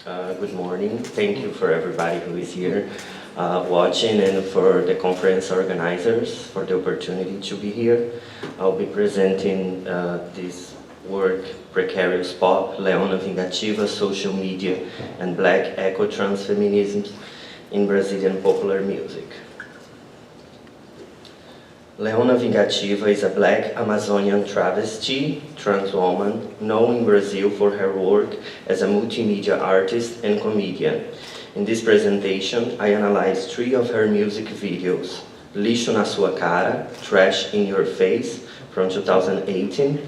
Good morning. Thank you for everybody who is here watching and for the conference organizers for the opportunity to be here. I'll be presenting this work, Precarious Pop, Leona Vingativa, Social Media and Black Eco-Transfeminism in Brazilian Popular Music. Leona Vingativa is a black Amazonian travesti, trans woman, known in Brazil for her work as a multimedia artist and comedian. In this presentation, I analyze 3 of her music videos: Lixo na Sua Cara, Trash in Your Face, from 2018,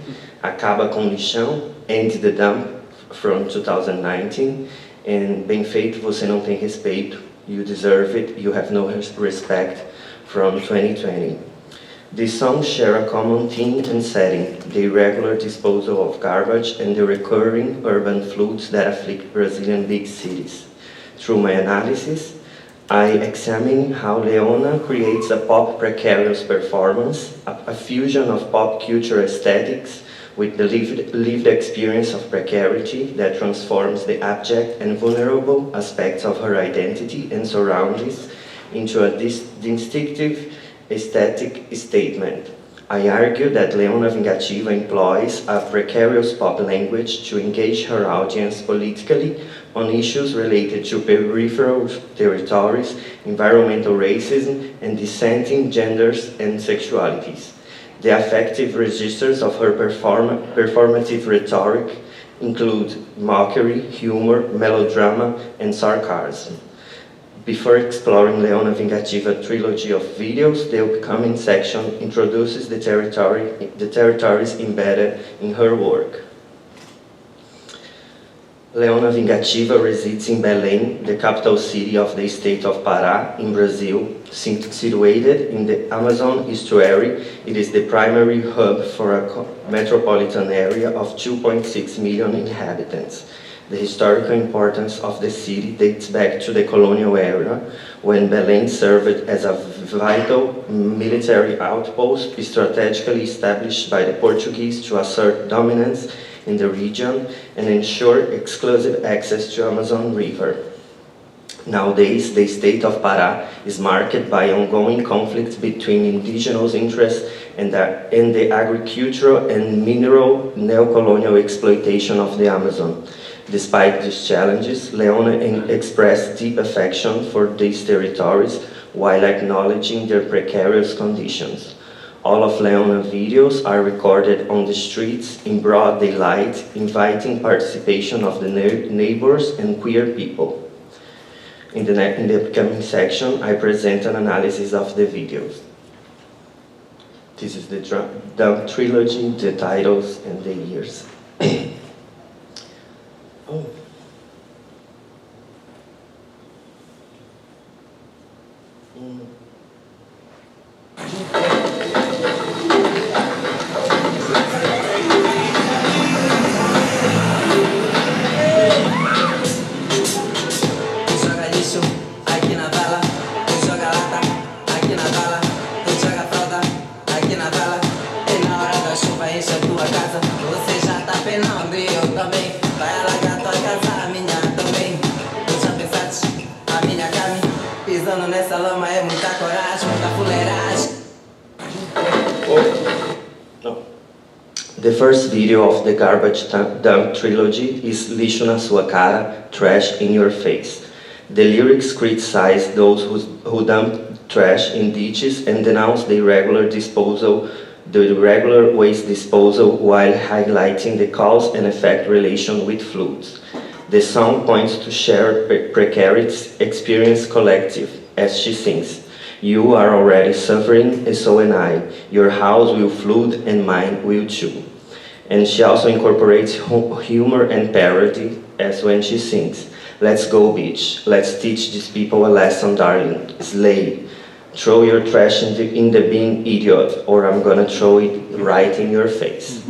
Acaba com Lixão, End the Dump, from 2019, and Bem Feito, Você Não Tem Respeito, You Deserve It, You Have No Respect, from 2020. These songs share a common theme and setting: the irregular disposal of garbage and the recurring urban floods that afflict Brazilian big cities. Through my analysis, I examine how Leona creates a pop precarious performance, a fusion of pop culture aesthetics with the lived experience of precarity that transforms the abject and vulnerable aspects of her identity and surroundings into a distinctive aesthetic statement. I argue that Leona Vingativa employs a precarious pop language to engage her audience politically on issues related to peripheral territories, environmental racism, and dissenting genders and sexualities. The affective registers of her performative rhetoric include mockery, humor, melodrama, and sarcasm. Before exploring Leona Vingativa trilogy of videos, the upcoming section introduces the territories embedded in her work. Leona Vingativa resides in Belém, the capital city of the state of Pará, in Brazil. Situated in the Amazon estuary, it is the primary hub for a metropolitan area of 2.6 million inhabitants. The historical importance of the city dates back to the colonial era, when Belém served as a vital military outpost strategically established by the Portuguese to assert dominance in the region and ensure exclusive access to Amazon River. Nowadays, the state of Pará is marked by ongoing conflicts between indigenous interests and the agricultural and mineral neocolonial exploitation of the Amazon. Despite these challenges, Leona expressed deep affection for these territories while acknowledging their precarious conditions. All of Leona's videos are recorded on the streets in broad daylight, inviting participation of the neighbors and queer people. In the upcoming section, I present an analysis of the videos. This is the Dump trilogy, the titles, and the years. Oh. Joga lixo aqui na vala, joga lata aqui na vala, joga fralda aqui na vala. E na hora da chuva enche a tua casa, você já tá penando e eu também. Vai alagar tua casa, a minha também. Eu já pensaste, a minha carne. Pisando nessa lama é muita coragem, muita fuleiragem. No. The first video of the Garbage Dump trilogy is Lixo na Sua Cara, Trash in Your Face. The lyrics criticize those who dump trash in ditches and denounce the irregular waste disposal while highlighting the cause and effect relation with floods. The song points to shared precarious experience collective as she sings, "You are already suffering, and so am I. Your house will flood and mine will too." And she also incorporates humor and parody as when she sings, "Let's go bitch, let's teach these people a lesson, darling, slay. Throw your trash in the bin, idiot, or I'm gonna throw it right in your face."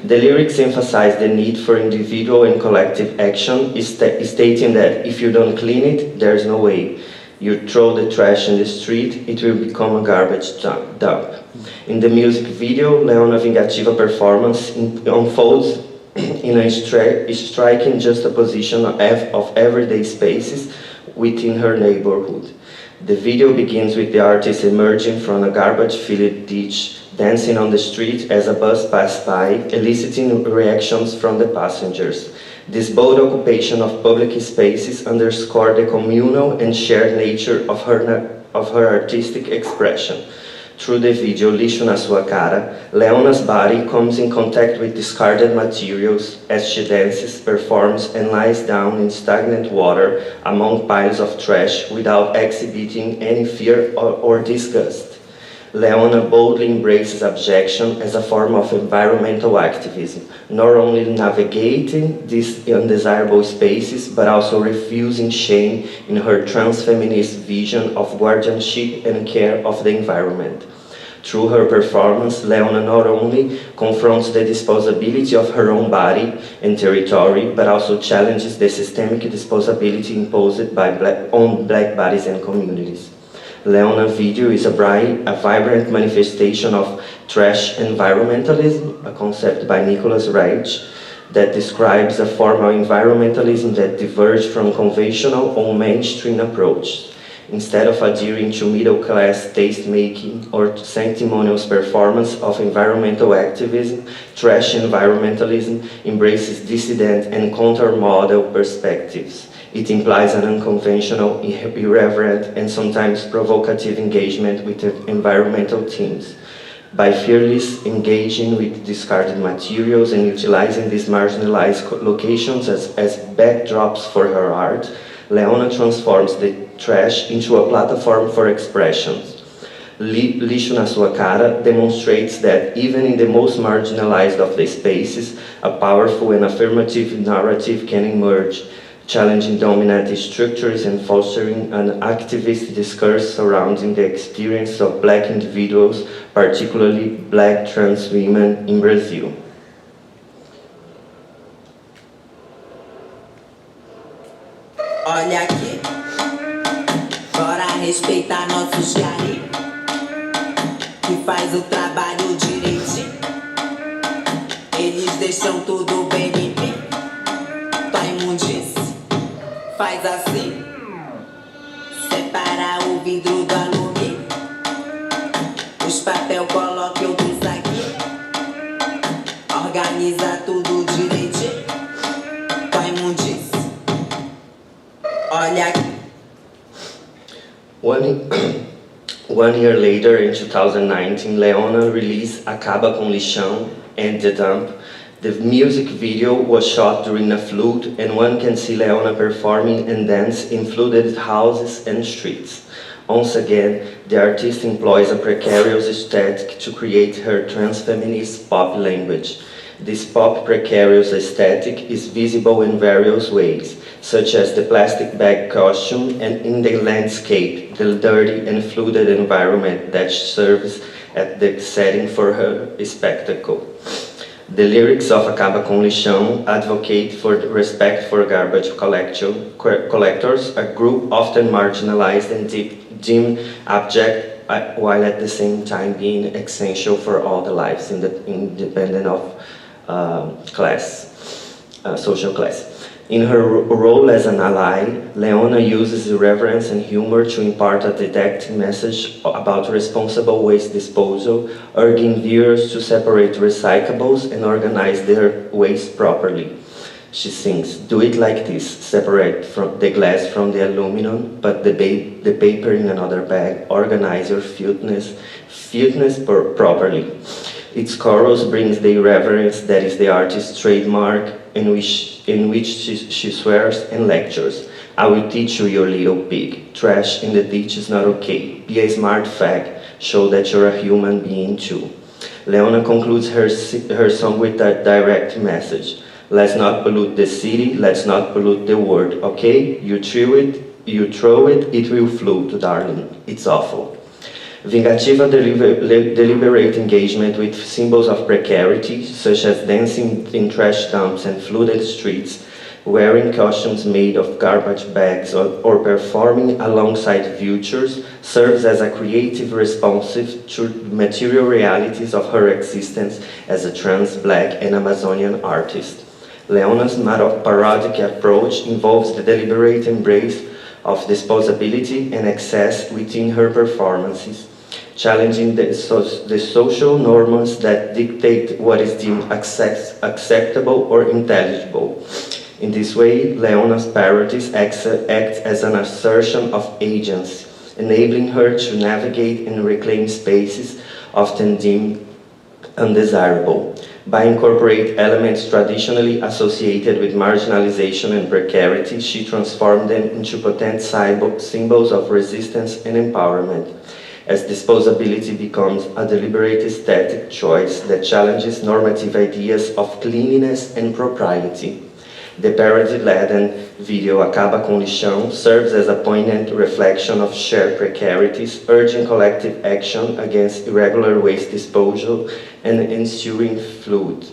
The lyrics emphasize the need for individual and collective action, stating that if you don't clean it, there's no way. You throw the trash in the street, it will become a garbage dump. In the music video, Leona Vingativa performance unfolds in a striking juxtaposition of everyday spaces within her neighborhood. The video begins with the artist emerging from a garbage-filled ditch, dancing on the street as a bus passed by, eliciting reactions from the passengers. This bold occupation of public spaces underscored the communal and shared nature of her artistic expression. Through the video Lixo na Sua Cara, Leona's body comes in contact with discarded materials as she dances, performs, and lies down in stagnant water among piles of trash without exhibiting any fear or disgust. Leona boldly embraces abjection as a form of environmental activism, not only navigating these undesirable spaces, but also refusing shame in her transfeminist vision of guardianship and care of the environment. Through her performance, Leona not only confronts the disposability of her own body and territory, but also challenges the systemic disposability imposed on black bodies and communities. Leona video is a vibrant manifestation of trash environmentalism, a concept by Nicholas Reich that describes a form of environmentalism that diverges from conventional or mainstream approaches. Instead of adhering to middle-class taste-making or sanctimonious performance of environmental activism, trash environmentalism embraces dissident and counter-model perspectives. It implies an unconventional, irreverent, and sometimes provocative engagement with environmental themes. By fearlessly engaging with discarded materials and utilizing these marginalized locations as backdrops for her art, Leona transforms the trash into a platform for expressions. Lixo na Sua Cara demonstrates that even in the most marginalized of the spaces, a powerful and affirmative narrative can emerge, challenging dominant structures and fostering an activist discourse surrounding the experience of black individuals, particularly black trans women in Brazil. Olha aqui, bora respeitar nossos gari, que faz o trabalho direitinho. Eles deixam tudo bem limpinho. Tua imundice, faz assim, separa o vidro do alumínio. Os papel coloque outros aqui, organiza tudo direitinho. Tua imundice. One year later, in 2019, Leona released Acaba com Lixão and The Dump. The music video was shot during a flood, and one can see Leona performing and dance in flooded houses and streets. Once again, the artist employs a precarious aesthetic to create her transfeminist pop language. This pop precarious aesthetic is visible in various ways, such as the plastic bag costume and in the landscape, the dirty and flooded environment that serves as the setting for her spectacle. The lyrics of Acaba com Lixão advocate for respect for garbage collectors, a group often marginalized and deemed abject, while at the same time being essential for all the lives independent of social class. In her role as an ally, Leona uses irreverence and humor to impart a didactic message about responsible waste disposal, urging viewers to separate recyclables and organize their waste properly. She sings, "Do it like this, separate the glass from the aluminum, put the paper in another bag, organize your filthiness properly." Its chorus brings the irreverence that is the artist's trademark, in which she swears and lectures. "I will teach you, your little pig. Trash in the ditch is not okay. Be a smart fag. Show that you're a human being too." Leona concludes her song with a direct message. "Let's not pollute the city, let's not pollute the world, okay? You throw it, it will float, darling. It's awful." Vingativa deliberate engagement with symbols of precarity, such as dancing in trash dumps and flooded streets, wearing costumes made of garbage bags, or performing alongside vultures, serves as a creative response to material realities of her existence as a trans, black, and Amazonian artist. Leona's parodic approach involves the deliberate embrace of disposability and excess within her performances, challenging the social norms that dictate what is deemed acceptable or intelligible. In this way, Leona's parodies act as an assertion of agency, enabling her to navigate and reclaim spaces often deemed undesirable. By incorporating elements traditionally associated with marginalization and precarity, she transformed them into potent symbols of resistance and empowerment, as disposability becomes a deliberate aesthetic choice that challenges normative ideas of cleanliness and propriety. The parody-laden video Acaba com Lixão serves as a poignant reflection of shared precarities, urging collective action against irregular waste disposal and ensuing floods.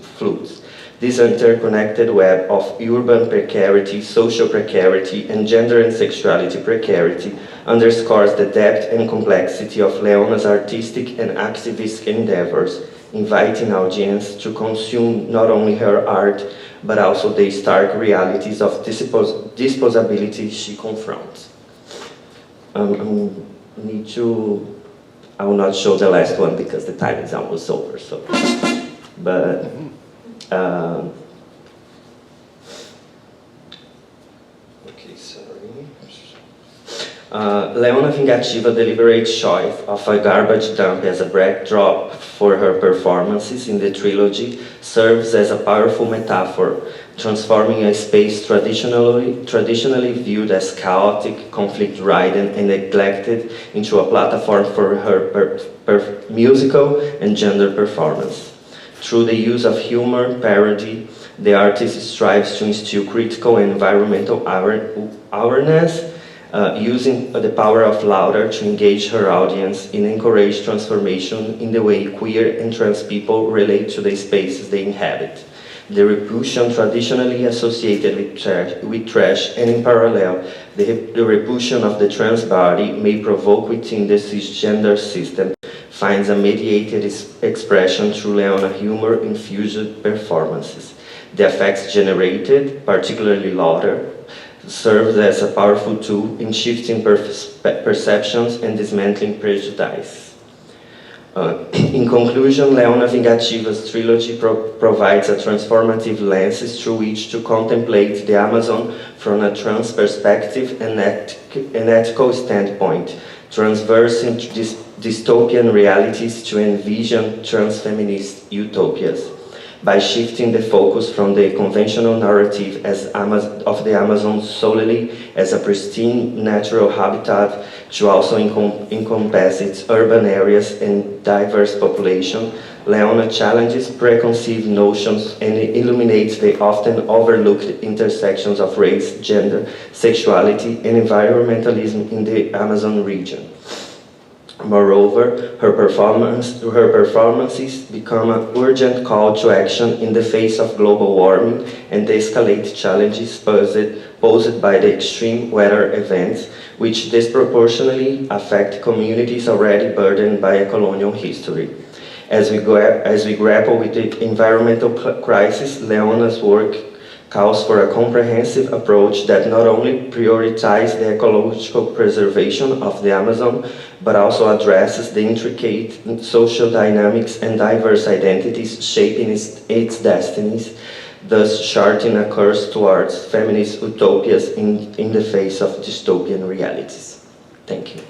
This interconnected web of urban precarity, social precarity, and gender and sexuality precarity underscores the depth and complexity of Leona's artistic and activist endeavors, inviting audience to consume not only her art, but also the stark realities of disposability she confronts. I will not show the last one because the time is almost over. So, but okay, sorry. Leona Vingativa deliberate choice of a garbage dump as a backdrop for her performances in the trilogy serves as a powerful metaphor, transforming a space traditionally viewed as chaotic, conflict-ridden, and neglected into a platform for her musical and gender performance. Through the use of humor, parody, the artist strives to instill critical and environmental awareness, using the power of laughter to engage her audience and encourage transformation in the way queer and trans people relate to the spaces they inhabit. The repulsion traditionally associated with trash, and in parallel, the repulsion of the trans body may provoke within the cisgender system, finds a mediated expression through Leona humor-infused performances. The effects generated, particularly laughter, serves as a powerful tool in shifting perceptions and dismantling prejudice. In conclusion, Leona Vingativa's trilogy provides a transformative lens through which to contemplate the Amazon from a trans perspective and ethical standpoint, transversing dystopian realities to envision trans-feminist utopias. By shifting the focus from the conventional narrative of the Amazon solely as a pristine natural habitat to also encompass its urban areas and diverse population, Leona challenges preconceived notions and illuminates the often overlooked intersections of race, gender, sexuality, and environmentalism in the Amazon region. Moreover, her performances become an urgent call to action in the face of global warming and the escalated challenges posed by the extreme weather events, which disproportionately affect communities already burdened by a colonial history. As we grapple with the environmental crisis, Leona's work calls for a comprehensive approach that not only prioritizes the ecological preservation of the Amazon, but also addresses the intricate social dynamics and diverse identities shaping its destinies, thus charting a course towards feminist utopias in the face of dystopian realities. Thank you.